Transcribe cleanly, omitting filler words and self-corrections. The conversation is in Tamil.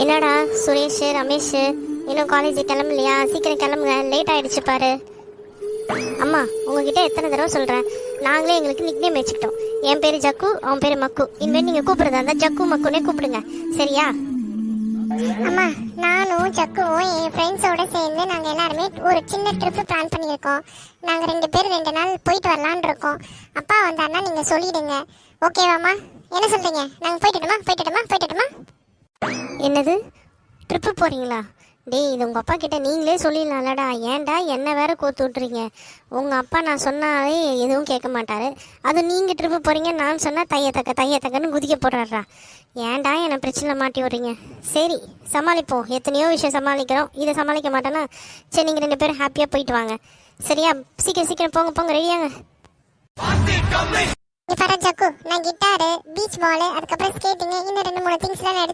என்னடா சுரேஷ் ரமேஷ் இன்னும் காலேஜ் கிளம்பலையா? சீக்கிரம் கிளம்புங்க, லேட் ஆயிடுச்சு பாரு. அம்மா உங்ககிட்ட எத்தனை தடவை சொல்கிறேன், நாங்களே எங்களுக்கு நிக்னேம் வச்சுக்கிட்டோம். என் பேர் ஜக்கு, அவன் பேர் மக்கு. இனிமேல் நீங்கள் கூப்பிடுறதா இருந்தால் ஜக்கு மக்குன்னே கூப்பிடுங்க, சரியா? அம்மா நானும் ஜக்குவும் என் ஃப்ரெண்ட்ஸோட சேர்ந்து நாங்கள் எல்லாருமே ஒரு சின்ன ட்ரிப்பு பிளான் பண்ணியிருக்கோம். நாங்கள் 2 பேர் 2 நாள் போயிட்டு வரலான் இருக்கோம். அப்பா வந்தாருன்னா நீங்கள் சொல்லிடுங்க, ஓகேவாம்மா? என்ன சொல்கிறீங்க? நாங்கள் போயிட்டுட்டுமா? என்னது, ட்ரிப்பு போகிறீங்களா? டேய், இது உங்கள் அப்பா கிட்ட நீங்களே சொல்லிடலாம்லடா. ஏன்டா என்ன வேற கோத்து விட்றீங்க? உங்கள் அப்பா நான் சொன்னாலே எதுவும் கேட்க மாட்டார். அது நீங்கள் ட்ரிப்பு போகிறீங்க நான் சொன்னால் தையத்தக்கன்னு குதிக்க போடுறாரா? ஏன்டா என்னை பிரச்சனை மாட்டி விட்றீங்க? சரி சமாளிப்போம், எத்தனையோ விஷயம் சமாளிக்கிறோம், இதை சமாளிக்க மாட்டேன்னா சரி, நீங்கள் 2 பேரும் ஹாப்பியாக போயிட்டு வாங்க, சரியா? சீக்கிரம் போங்க ரெடியாங்க. ஜக்கு, நான் கிட்டாரு, பீச் பால், அதுக்கப்புறம் ஸ்கேட்டிங்கு, இன்னும் 2-3 திங்ஸ்லாம் எடுத்து